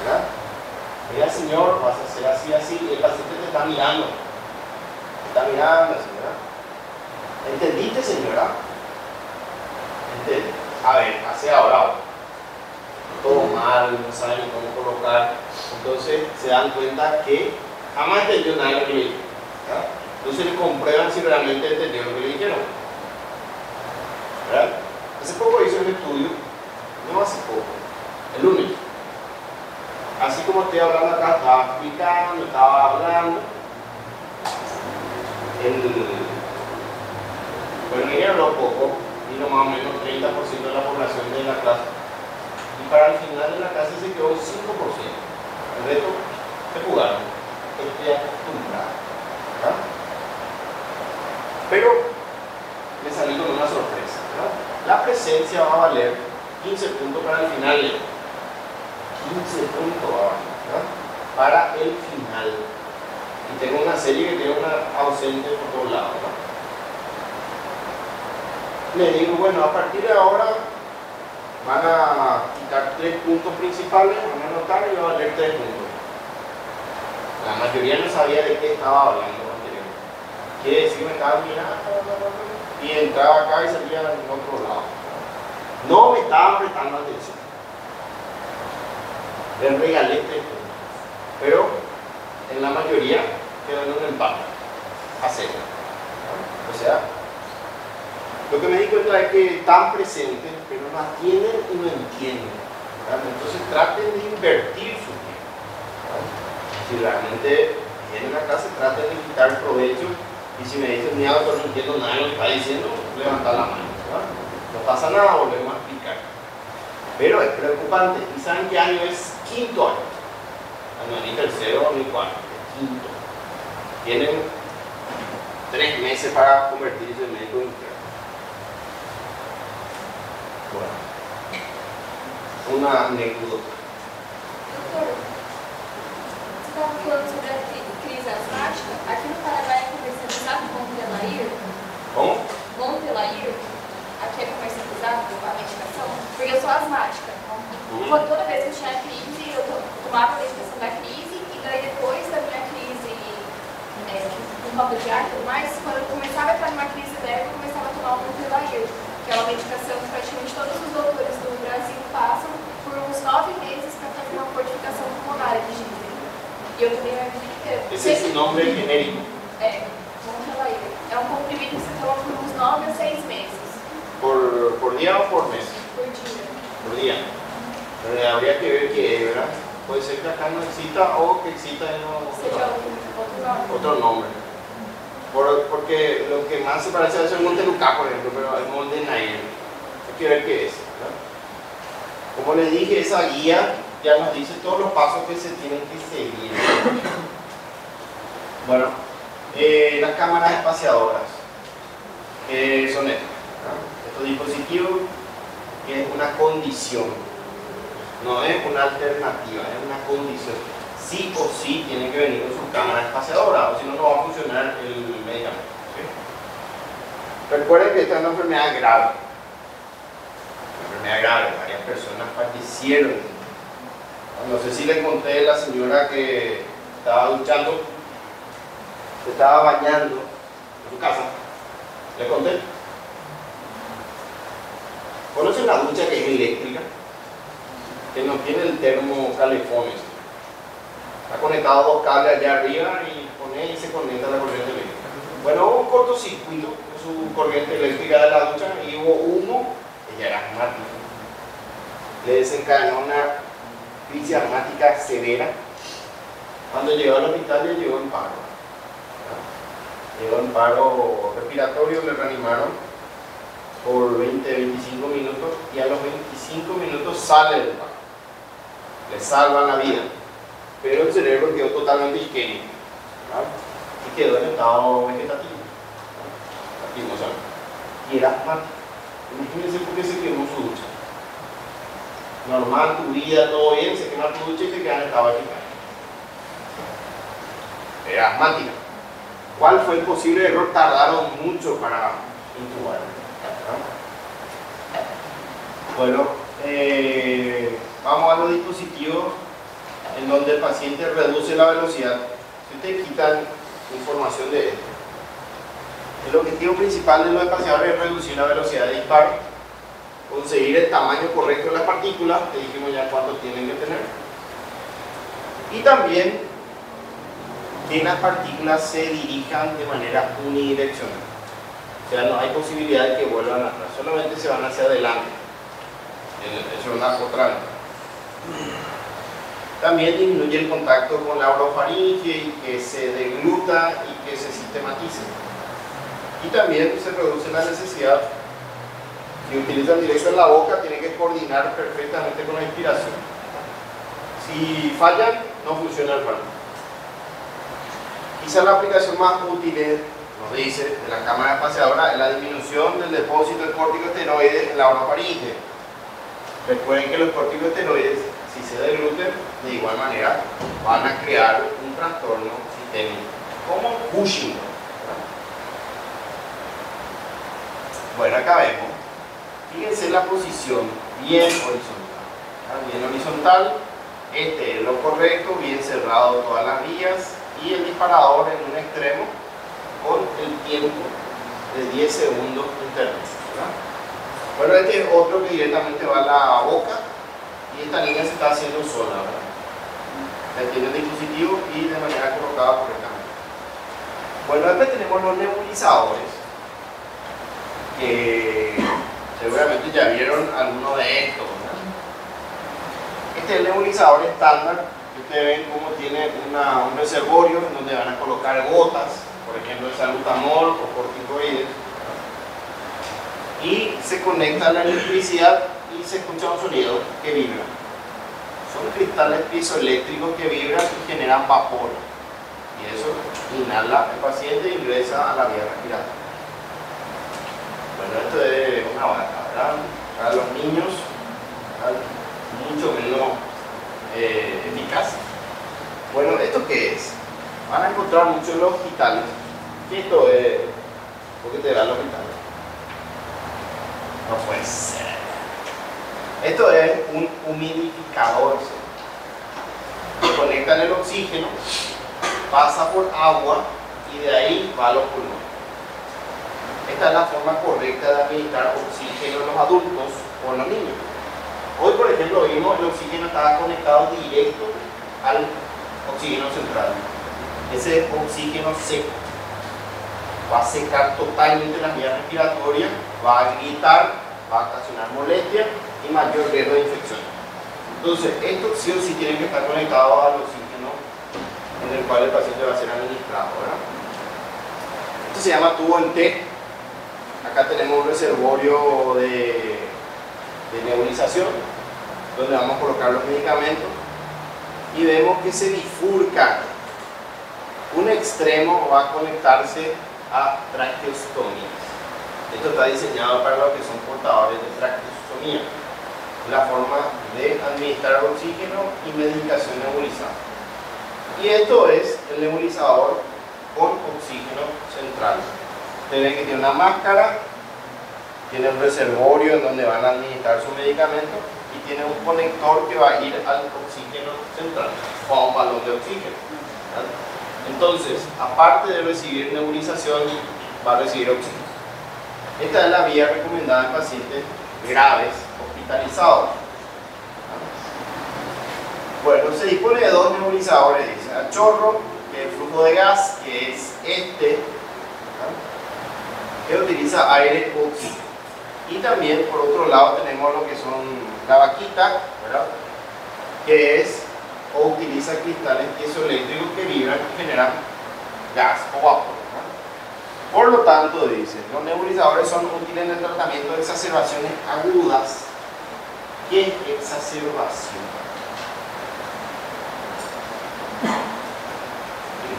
¿verdad? Mira, señor, vas a hacer así, así, y el paciente te está mirando. Te está mirando, señora. ¿Entendiste, señora? ¿Entendiste? A ver, hace ahora. Todo mal, no saben ni cómo colocar. Entonces se dan cuenta que jamás entendió nada de lo que le dijeron. Entonces le comprueban si realmente entendió lo que le dijeron. ¿Verdad? Hace poco hice un estudio, no hace poco, el lunes. Así como estoy hablando acá, estaba explicando, estaba hablando. Bueno, ella habló poco, vino más o menos 30% de la población de la clase. Y para el final de la clase se quedó un 5%. El resto se jugaron. Estoy acostumbrado. ¿Verdad? Pero me salí con una sorpresa. ¿Verdad? La presencia va a valer 15 puntos para el final. 15 puntos va a valer, ¿verdad? Para el final. Y tengo una serie que tiene una ausente por todos lados, ¿verdad? Le digo, bueno, a partir de ahora van a quitar 3 puntos principales, van a anotar y va a valer 3 puntos. La mayoría no sabía de qué estaba hablando anteriormente. Quiere decir que me estaba mirando y entraba acá y salía en otro lado. No me estaban prestando atención. Les regalé 3 puntos. Pero en la mayoría quedó en un empate a 0. O sea, lo que me di cuenta es que están presentes, pero no atienden y no entienden. Entonces traten de invertir su tiempo. Si realmente vienen a clase, traten de quitar provecho. Y si me dicen, mira, no entiendo nada de lo que está diciendo, levanta la mano. No pasa nada, volvemos a explicar. Pero es preocupante. ¿Y saben qué año es? Quinto año. No es ni tercero ni cuarto, es quinto. Tienen 3 meses para convertirse en médico interno. Bueno, una anécdota. Doutor, você estava falando sobre a crise asmática. Aqui no Paraná é comercializado Montelair. Como? Montelair. Aqui é comercializado a medicação. Porque eu sou asmática. Toda vez que eu tinha crise, eu tomava a medicação da crise. E daí depois da minha crise com falta de ar e tudo mais, quando eu começava a entrar numa crise leve, eu começava a tomar o Montelair, que é uma medicação que praticamente todos os doutores do Brasil passam por uns 9 meses para fazer uma fortificação pulmonar, eles dizem. E eu tomei a minha vida inteira. Esse é o nome genérico. É, Montelair. É um comprimido que você toma por uns 9 a 6 meses. ¿Por día o por mes? Por dia. Por día. Pero habría que ver qué es, ¿verdad? Puede ser que acá no exista o que exista en Seja outro nome. otro nombre. Porque lo que más se parece a eso es Monteluká, por ejemplo, pero es Montelair. Hay que ver qué es, ¿verdad? Como les dije, esa guía ya nos dice todos los pasos que se tienen que seguir. Bueno, las cámaras espaciadoras, ¿qué son estas? Estos dispositivos es una condición, no es una alternativa, es una condición. Sí o sí tienen que venir con su cámara espaciadora, o si no, no va a funcionar el medicamento. ¿Sí? Recuerden que esta es una enfermedad grave. Varias personas fallecieron. No sé si les conté la señora que estaba duchando, se estaba bañando en su casa. ¿Les conté? ¿Conocen la ducha que es eléctrica? Que no tiene el termocalefón. Está conectado 2 cables allá arriba y pone y se conecta la corriente eléctrica. Bueno, hubo un cortocircuito en su corriente eléctrica de la ducha y hubo humo. Ella era asmática. Le desencadenó una crisis asmática severa. Cuando llegó al hospital, ya llegó en paro. Llegó en paro respiratorio, le reanimaron por 20-25 minutos y a los 25 minutos sale del paro. Le salvan la vida, pero el cerebro quedó totalmente isquémico y quedó en estado vegetativo, y era asmático. Imagínense por qué se quemó su ducha. Normal, tu vida, todo bien, se quema tu ducha y te queda en estado vegetativo. Era asmática. ¿Cuál fue el posible error? Tardaron mucho para intubar. Bueno, vamos a los dispositivos en donde el paciente reduce la velocidad. Si ustedes quitan información de esto, el objetivo principal de los espaciadores es reducir la velocidad de disparo, conseguir el tamaño correcto de las partículas, que dijimos ya cuánto tienen que tener, y también que las partículas se dirijan de manera unidireccional. O sea, no hay posibilidad de que vuelvan atrás, solamente se van hacia adelante. Eso es una otra vez. También disminuye el contacto con la orofaringe y que se degluta y que se sistematice. Y también se reduce la necesidad, si utilizan directo en la boca, tienen que coordinar perfectamente con la inspiración. Si fallan, no funciona el fármaco. Quizá la aplicación más útil es, nos dice, de la cámara espaciadora es la disminución del depósito de corticosteroides en la orofaringe. Recuerden que los corticosteroides, si se degluten, de igual manera van a crear un trastorno sistémico, como Cushing. Bueno, acá vemos, fíjense la posición bien horizontal. Bien horizontal, este es lo correcto, bien cerrado todas las vías y el disparador en un extremo con el tiempo de 10 segundos internos. Bueno, este es otro que directamente va a la boca y esta línea se está haciendo sola, ¿verdad? Tiene el dispositivo y de manera colocada correctamente. Bueno, después tenemos los nebulizadores, que seguramente ya vieron alguno de estos, ¿verdad? Este es el nebulizador estándar, que ustedes ven cómo tiene un reservorio en donde van a colocar gotas, por ejemplo de salbutamol o corticoides, y se conecta a la electricidad y se escucha un sonido que vibra. Son cristales piezoeléctricos que vibran y generan vapor, y eso inhala el paciente e ingresa a la vía respiratoria. Bueno, esto es una vaca, ¿verdad? Para los niños, ¿verdad? Mucho menos eficaz. Bueno, ¿esto qué es? Van a encontrar mucho en los hospitales. ¿Qué esto es? ¿Por qué te da el hospital? No puede ser. Esto es un humidificador. Se conecta en el oxígeno, pasa por agua y de ahí va a los pulmones. Esta es la forma correcta de administrar oxígeno en los adultos o en los niños. Hoy, por ejemplo, vimos que el oxígeno estaba conectado directo al oxígeno central. Ese oxígeno seco va a secar totalmente las vías respiratorias, va a gritar, va a ocasionar molestia y mayor riesgo de infección. Entonces, esto sí o sí tiene que estar conectado al oxígeno en el cual el paciente va a ser administrado, ¿verdad? Esto se llama tubo en T. Acá tenemos un reservorio de nebulización donde vamos a colocar los medicamentos y vemos que se bifurca. Un extremo va a conectarse a traqueostomías. Esto está diseñado para los que son portadores de traqueostomía, la forma de administrar oxígeno y medicación nebulizada. Y esto es el nebulizador con oxígeno central. Ustedes ven que tiene una máscara, tiene un reservorio en donde van a administrar su medicamento y tiene un conector que va a ir al oxígeno central o a un balón de oxígeno, ¿verdad? Entonces, aparte de recibir nebulización, va a recibir oxígeno. Esta es la vía recomendada en pacientes graves hospitalizados. Bueno, se dispone de dos nebulizadores, dice, a chorro, que es el flujo de gas, que es este, ¿verdad?, que utiliza aire o oxígeno. Y también, por otro lado, tenemos lo que son la vaquita, ¿verdad?, que es o utiliza cristales piezoeléctricos que vibran y generan gas o vapor, ¿verdad? Por lo tanto, dice, los nebulizadores son útiles en el tratamiento de exacerbaciones agudas. ¿Qué es exacerbación?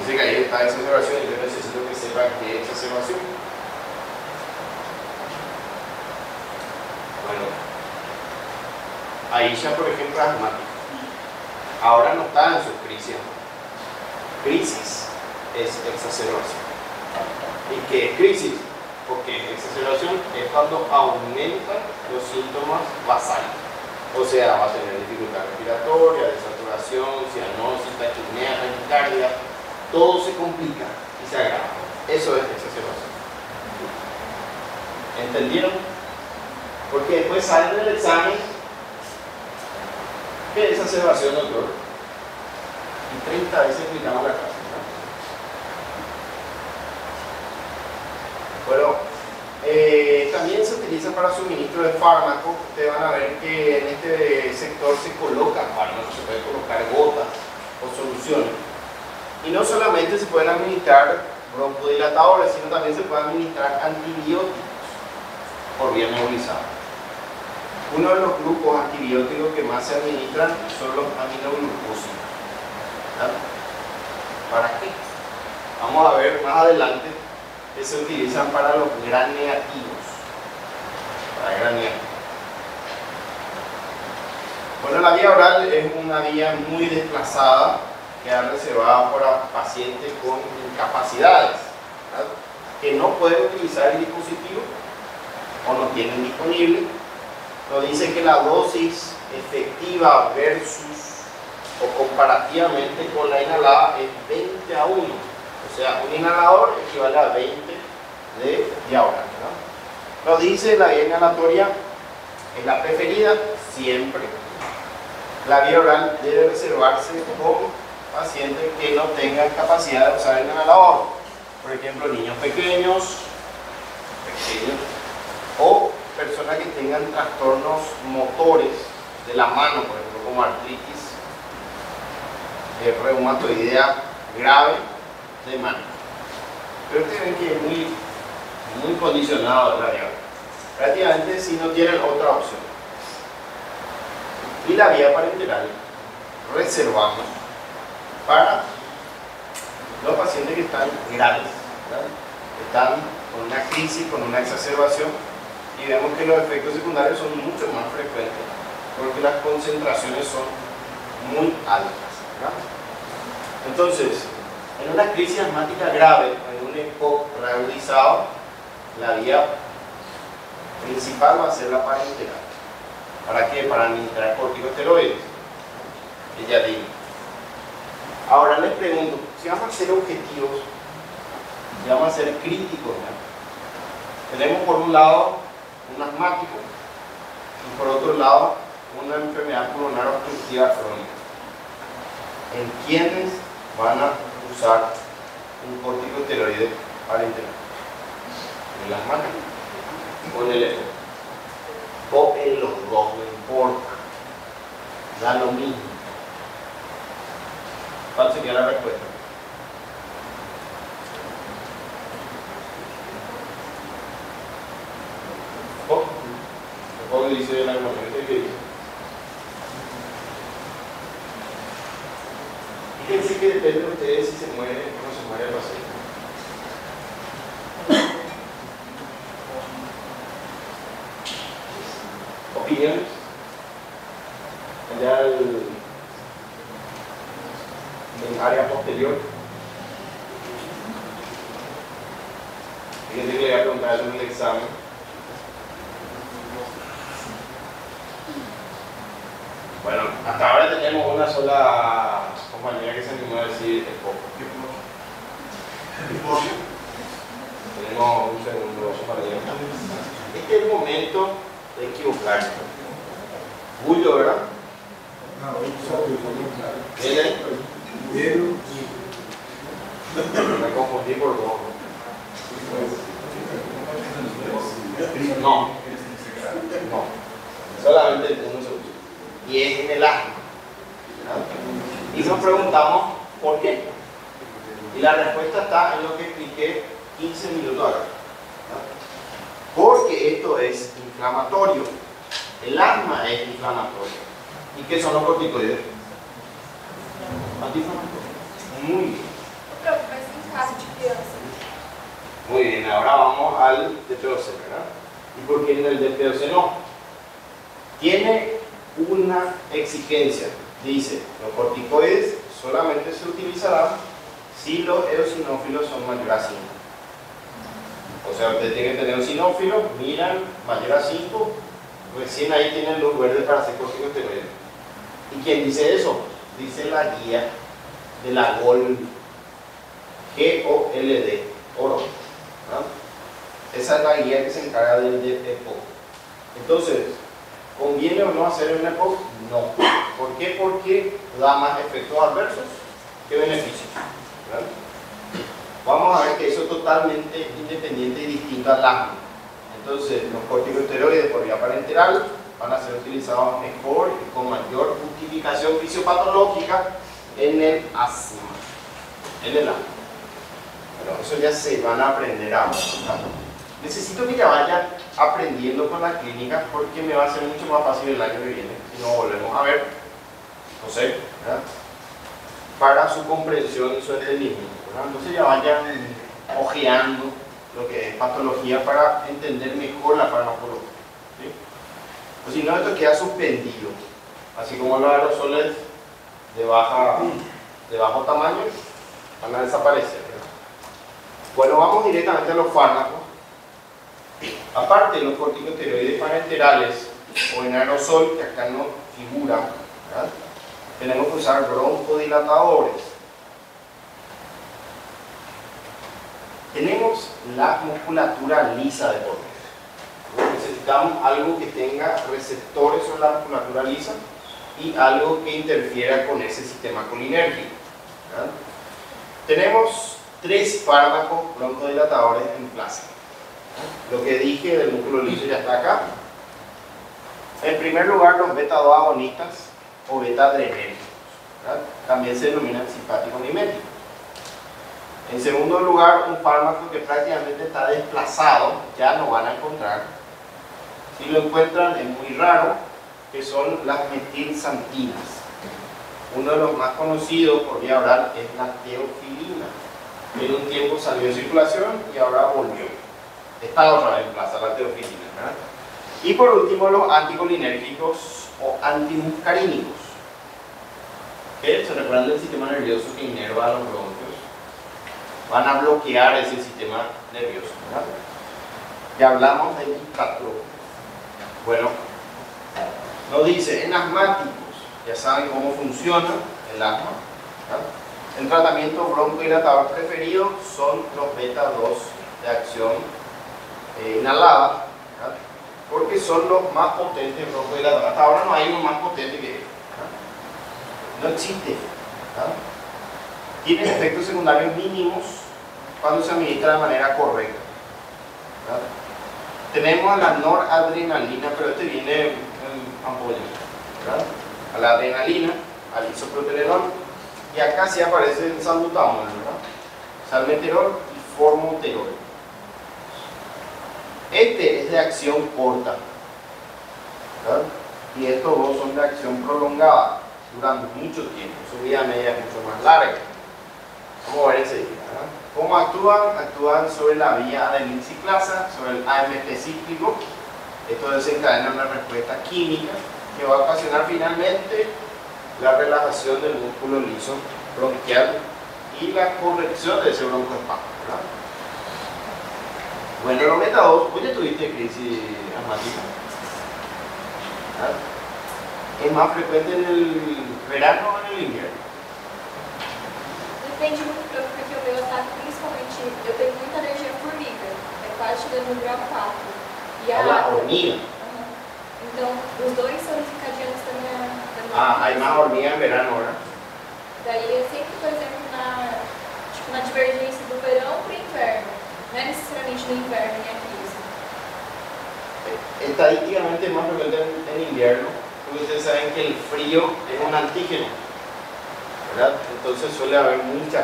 Dice que ahí está exacerbación y yo necesito que sepan qué es exacerbación. Bueno, Aisha, por ejemplo, es asmática. Ahora no está en su crisis. Crisis es exacerbación. ¿Y qué es crisis? Porque exacerbación es cuando aumentan los síntomas basales. O sea, va a tener dificultad respiratoria, desaturación, cianosis, taquipnea, taquicardia. Todo se complica y se agrava. Eso es exacerbación. ¿Entendieron? Porque después salen del examen. ¿Qué es exacerbación, doctor? Y 30 veces explicamos la clase, ¿no? Bueno, también se utiliza para suministro de fármacos. Ustedes van a ver que en este sector se colocan fármacos, se pueden colocar gotas o soluciones. Y no solamente se pueden administrar broncodilatadores, sino también se pueden administrar antibióticos por vía nebulizada. Uno de los grupos antibióticos que más se administran son los aminoglucósidos, ¿verdad? ¿Para qué? Vamos a ver más adelante que se utilizan para los gram negativos. Para gram negativos. Bueno, la vía oral es una vía muy desplazada, que es reservada para pacientes con incapacidades, ¿verdad?, que no pueden utilizar el dispositivo o no tienen disponible. Nos dice que la dosis efectiva versus o comparativamente con la inhalada es 20 a 1. O sea, un inhalador equivale a 20 de vía oral, ¿no? Nos dice la vía inhalatoria es la preferida siempre. La vía oral debe reservarse con pacientes que no tengan capacidad de usar el inhalador. Por ejemplo, niños pequeños o personas que tengan trastornos motores de la mano, por ejemplo, como artritis reumatoidea grave de mano. Pero ustedes ven que es muy condicionado el radial. Prácticamente si no tienen otra opción. Y la vía parenteral reservamos para los pacientes que están graves, ¿verdad? Están con una crisis, con una exacerbación, y vemos que los efectos secundarios son mucho más frecuentes porque las concentraciones son muy altas, ¿verdad? Entonces, en una crisis asmática grave, en un EPOC reagudizado, la vía principal va a ser la parenteral. ¿Para qué? Para administrar corticosteroides. Ya digo. Ahora les pregunto, si vamos a ser objetivos, si vamos a ser críticos, ¿no? Tenemos por un lado un asmático y por otro lado una enfermedad pulmonar obstructiva crónica. ¿En quiénes van a usar un corticosteroide parenteral? ¿En el asmático o en el EPOC? O en los dos, no importa, da lo mismo. ¿Cuál sería la respuesta? ¿Cómo dice la componente que dice? Fíjense que depende de ustedes si se muere o no se muere el paciente. Opiniones. Allá en área posterior. Fíjense que le voy a preguntar eso en el examen. Bueno, hasta ahora tenemos una sola compañera que se animó a decir EPOC. Tenemos un segundo compañero. Este es el momento de equivocarse. Julio, ¿verdad? ¿Quién? Me confundí por dos. No. Solamente uno segundo. Y es en el asma. Y nos preguntamos por qué. Y la respuesta está en lo que expliqué 15 minutos acá. Porque esto es inflamatorio. El asma es inflamatorio. ¿Y qué son los corticoides? Antiinflamatorios. Muy bien. Muy bien, ahora vamos al DPOC, ¿verdad? ¿Y por qué en el DPOC no? Tiene una exigencia. Dice, los corticoides solamente se utilizarán si los eosinófilos son mayor a 5. O sea, usted tiene que tener un sinófilo, miran, mayor a 5, recién ahí tienen luz verde para hacer corticosteroides. ¿Y quién dice eso? Dice la guía de la GOLD, G-O-L-D, oro. Esa es la guía que se encarga del EPOC. Entonces, ¿conviene o no hacer un EPOC? No. ¿Por qué? Porque da más efectos adversos que beneficios. ¿Verdad? Vamos a ver que eso es totalmente independiente y distinto al asma. Entonces, los corticosteroides por vía parenteral van a ser utilizados mejor y con mayor justificación fisiopatológica en el asma. En el asma. Bueno, eso ya se van a aprender ahora. Necesito que ya vayan aprendiendo con las clínicas porque me va a ser mucho más fácil el año que viene si no volvemos a ver, no sé, ¿verdad? Para su comprensión y su entendimiento, ¿verdad? Entonces ya vayan ojeando lo que es patología para entender mejor la farmacología, ¿sí? Pues si no, esto queda suspendido, así como los aerosoles de bajo tamaño van a desaparecer, ¿verdad? Bueno, vamos directamente a los fármacos. Aparte de los corticosteroides parenterales o en aerosol, que acá no figuran, ¿verdad? Tenemos que usar broncodilatadores. Tenemos la musculatura lisa de por medio. Necesitamos algo que tenga receptores sobre la musculatura lisa y algo que interfiera con ese sistema colinérgico. ¿verdad? Tenemos 3 fármacos broncodilatadores en clase. Lo que dije del músculo liso ya está acá. En primer lugar, los beta-2 agonistas o beta-adrenérgicos, ¿verdad? También se denominan simpáticos miméticos. En segundo lugar, un fármaco que prácticamente está desplazado, ya no van a encontrar. Si lo encuentran es muy raro, que son las metilxantinas. Uno de los más conocidos por vía oral es la teofilina. En un tiempo salió de circulación y ahora volvió. Está otra vez en plaza la teofilina, ¿verdad? Y por último, los anticolinérgicos o antimuscarínicos, que se recuerdan del sistema nervioso que inerva a los bronquios, van a bloquear ese sistema nervioso, ¿verdad? Ya hablamos de hipertrofia. Bueno, nos dice en asmáticos, ya saben cómo funciona el asma, ¿verdad? El tratamiento broncodilatador preferido son los beta-2 de acción inhalada, ¿verdad? Porque son los más potentes broncodilatadores. Hasta ahora no hay uno más potente que él, ¿verdad? No existe, ¿verdad? Tienen efectos secundarios mínimos cuando se administra de manera correcta, ¿verdad? Tenemos la noradrenalina, pero este viene en ampolla, ¿verdad? A la adrenalina, al isoproterenol, y acá sí aparece el salbutamol, ¿verdad? Salmeterol y formoterol. Este es de acción corta, ¿verdad? Y estos dos son de acción prolongada, duran mucho tiempo, su vida media es mucho más larga. Vamos a ver enseguida, ¿verdad? ¿Cómo actúan? Actúan sobre la vía adenilciclasa, sobre el AMP cíclico. Esto desencadena una respuesta química que va a ocasionar finalmente la relajación del músculo liso bronquial y la corrección de ese broncoespasmo, ¿verdad? Bueno, los beta-2, ¿tú ya tuviste crisis asmática? ¿Verdad? ¿Es más frecuente en el verano o en el invierno? Depende muito, porque o meu ataque, principalmente, eu tenho muita alergia à formiga, é quase chegando no grau 4. E A la hormiga. Então, os dois são desencadeantes da minha hay más hormigas en verano, ¿verdad? Daí é sempre, por exemplo, na divergência do verão para o inverno. Não é necessariamente no inverno, minha crise. Estadísticamente es más frecuente en invierno, porque ustedes saben que el frío es un antígeno, ¿verdad? Entonces suele haber muchos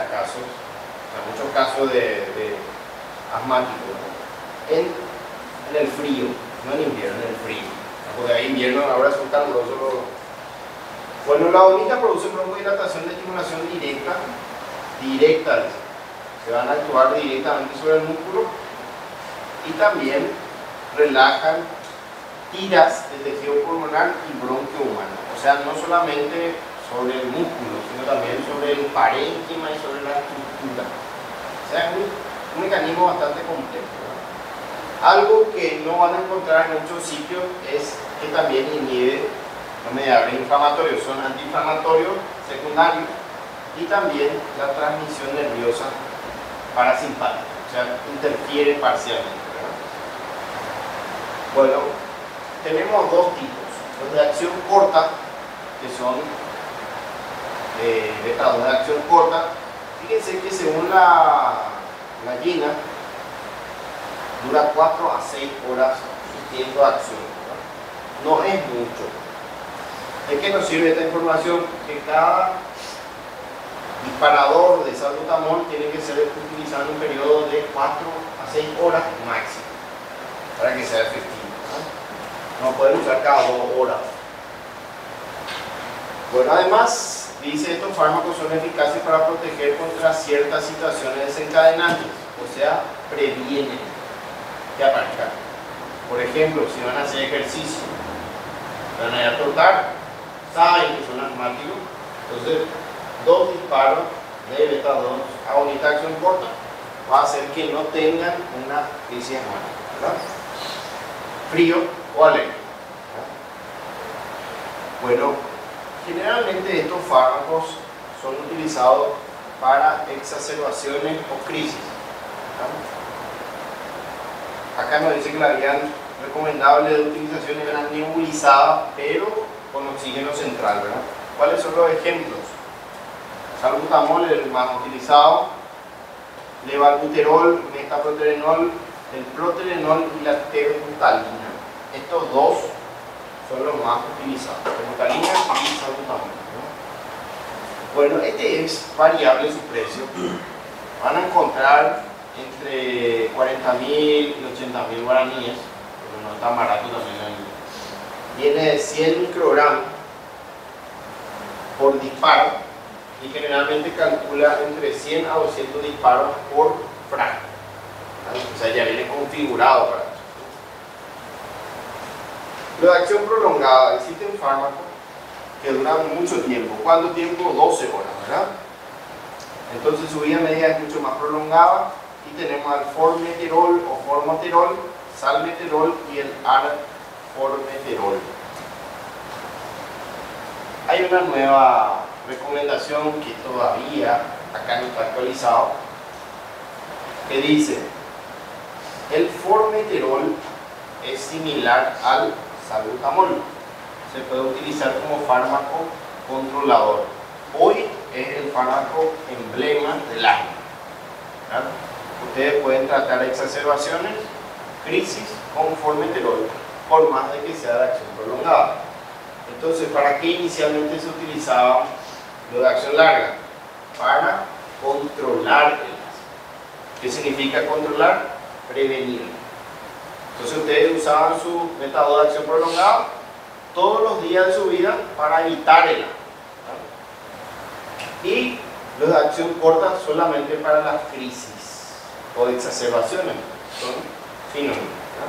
casos de asmáticos, ¿no? En el frío, no en invierno, en el frío, porque hay invierno, ahora son calurosos los... Bueno, la agonista produce broncodilatación de estimulación directa, se van a actuar directamente sobre el músculo y también relajan tiras del tejido pulmonar y bronquio humano, o sea, no solamente sobre el músculo, sino también sobre el parénquima y sobre la estructura. O sea, es un mecanismo bastante complejo, ¿verdad? Algo que no van a encontrar en muchos sitios es que también inhibe los mediadores inflamatorios, son antiinflamatorios secundarios y también la transmisión nerviosa parasimpática, o sea, interfiere parcialmente, ¿verdad? Bueno, tenemos dos tipos, los de acción corta, que son beta-2 de acción corta. Fíjense que según la gallina dura 4 a 6 horas su tiempo de acción, ¿verdad? No es mucho. ¿De qué nos sirve esta información? Que cada disparador de salbutamol tiene que ser utilizado en un periodo de 4 a 6 horas máximo para que sea efectivo, ¿no? No pueden usar cada 2 horas. Bueno, además dice estos fármacos son eficaces para proteger contra ciertas situaciones desencadenantes, o sea, previenen que aparezcan. Por ejemplo, si van a hacer ejercicio, van a ir a trotar, saben que son asmáticos, entonces 2 disparos de beta-2 agonista de acción corta va a hacer que no tengan una crisis asmática, ¿verdad? Frío o alergia, ¿verdad? Bueno, generalmente estos fármacos son utilizados para exacerbaciones o crisis, ¿verdad? Acá nos dice que la vía recomendable de utilización es la nebulizada, pero con oxígeno central, ¿verdad? ¿Cuáles son los ejemplos? Salbutamol es el más utilizado, levalbuterol, metaproterenol, el proterenol y la terbutalina. Estos dos son los más utilizados, terbutalina y salbutamol, ¿no? Bueno, este es variable su precio. Van a encontrar entre 40.000 y 80.000 guaraníes, pero no es tan barato también. Viene de 100 microgramos por disparo y generalmente calcula entre 100 a 200 disparos por frasco. O sea, ya viene configurado para eso. Lo de acción prolongada, existen fármacos que duran mucho tiempo. ¿Cuánto tiempo? 12 horas, ¿verdad? Entonces su vida media es mucho más prolongada y tenemos al formoterol o formoterol, salmeterol y el arformoterol. Hay una nueva recomendación que todavía acá no está actualizado, que dice: el formoterol es similar al salbutamol, se puede utilizar como fármaco controlador. Hoy es el fármaco emblema del año, ¿verdad? Ustedes pueden tratar exacerbaciones, crisis con formoterol, por más de que sea de acción prolongada. Entonces, ¿para qué inicialmente se utilizaba lo de acción larga? Para controlar el asma. ¿Qué significa controlar? Prevenir. Entonces ustedes usaban su método de acción prolongada todos los días de su vida para evitar el asma, ¿no? Y los de acción corta solamente para las crisis o exacerbaciones, son fenómenos, ¿no?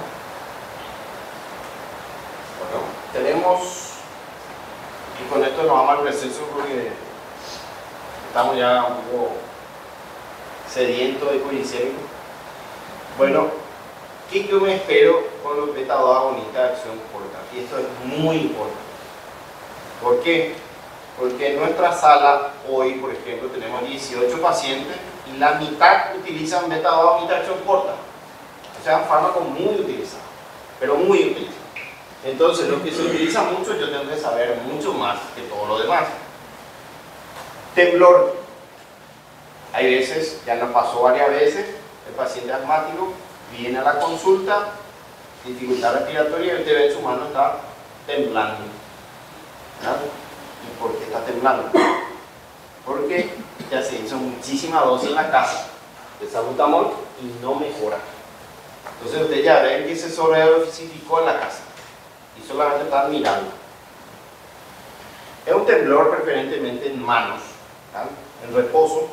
Bueno, tenemos, y con esto nos vamos al receso porque estamos ya un poco sedientos de coincidencia. Bueno, ¿qué yo me espero con los beta-2 agonistas de acción corta? Y esto es muy importante. ¿Por qué? Porque en nuestra sala hoy, por ejemplo, tenemos 18 pacientes y la mitad utilizan beta-2 agonistas de acción corta. O sea, un fármaco muy utilizado, pero muy utilizado. Entonces, lo que se utiliza mucho, yo tengo que saber mucho más que todo lo demás. Temblor. Hay veces, ya nos pasó varias veces, el paciente asmático viene a la consulta, dificultad respiratoria, y usted ve en su mano está temblando, ¿verdad? ¿Y por qué está temblando? Porque ya se hizo muchísima dosis en la casa de salbutamol y no mejora. Entonces ustedes ya ven que se sobredosificó en la casa y solamente están mirando. Es un temblor preferentemente en manos, ¿verdad? En reposo,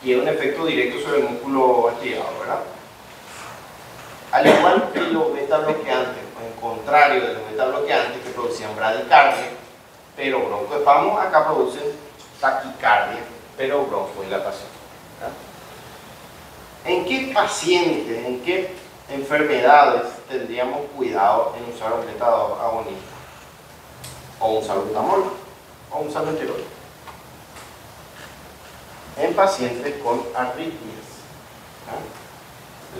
y es un efecto directo sobre el músculo estirado, ¿verdad? Al igual que los beta-bloqueantes, o en contrario de los beta-bloqueantes que producían bradicardia, pero broncoespasmo, acá producen taquicardia, pero bronchodilatación, ¿verdad? ¿En qué pacientes, en qué enfermedades tendríamos cuidado en usar un beta-2 agonista? O un salbutamol, o un salmeterol. En pacientes con arritmias, ¿no?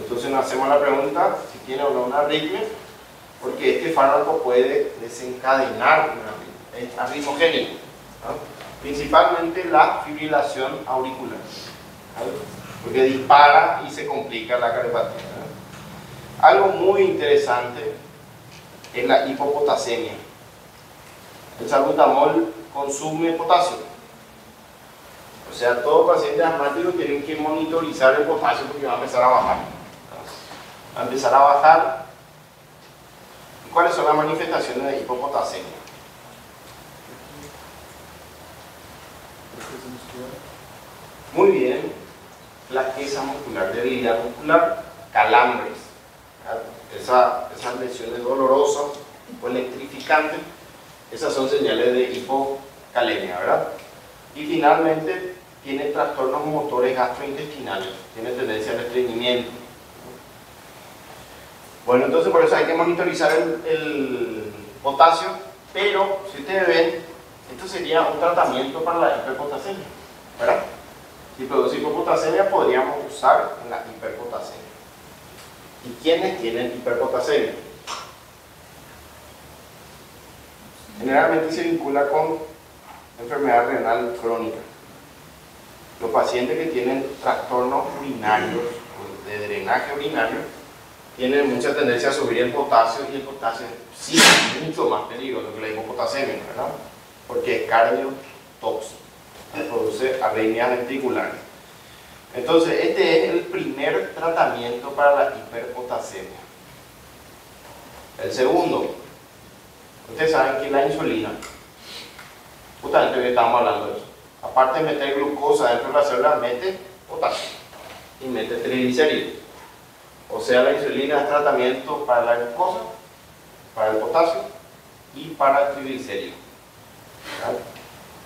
Entonces nos hacemos la pregunta si tiene o no una arritmia, porque este fármaco puede desencadenar una arritmia, es arritmogénico, ¿no? Principalmente la fibrilación auricular, ¿no? Porque dispara y se complica la cardiopatía, ¿no? Algo muy interesante es la hipopotasemia. El salbutamol consume potasio. O sea, todo paciente asmático tiene que monitorizar el potasio porque va a empezar a bajar. Va a empezar a bajar. ¿Y cuáles son las manifestaciones de hipopotasemia? Muy bien. Flaqueza muscular, debilidad muscular, calambres. Esas lesiones dolorosas o electrificantes, esas son señales de hipocalemia, ¿verdad? Y finalmente tiene trastornos motores gastrointestinales, tiene tendencia al estreñimiento. Bueno, entonces por eso hay que monitorizar el potasio, pero si ustedes ven, esto sería un tratamiento para la hiperpotasemia, ¿verdad? Si produce hipopotasemia, podríamos usar en la hiperpotasemia. ¿Y quiénes tienen hiperpotasemia? Generalmente se vincula con enfermedad renal crónica. los pacientes que tienen trastornos urinarios, de drenaje urinario, tienen mucha tendencia a subir el potasio, y el potasio sí es mucho más peligroso que la hipopotasemia, ¿verdad? Porque es cardiotóxico, produce arritmias ventriculares. Entonces, este es el primer tratamiento para la hiperpotasemia. El segundo, ustedes saben que la insulina, justamente hoy estamos hablando de eso, aparte de meter glucosa dentro de la célula, mete potasio y mete triglicéridos. O sea, la insulina es tratamiento para la glucosa, para el potasio y para el triglicérido.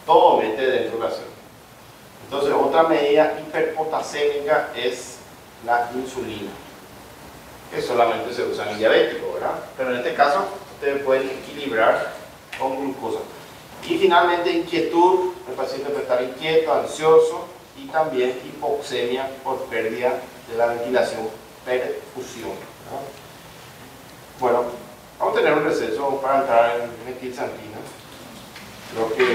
Todo mete dentro de la célula. Entonces, otra medida hiperpotasémica es la insulina, que solamente se usa en diabéticos, ¿verdad? Pero en este caso, ustedes pueden equilibrar con glucosa. Y finalmente, inquietud, el paciente puede estar inquieto, ansioso, y también hipoxemia por pérdida de la ventilación, perfusión, ¿no? Bueno, vamos a tener un receso para entrar en metilsantina. Creo que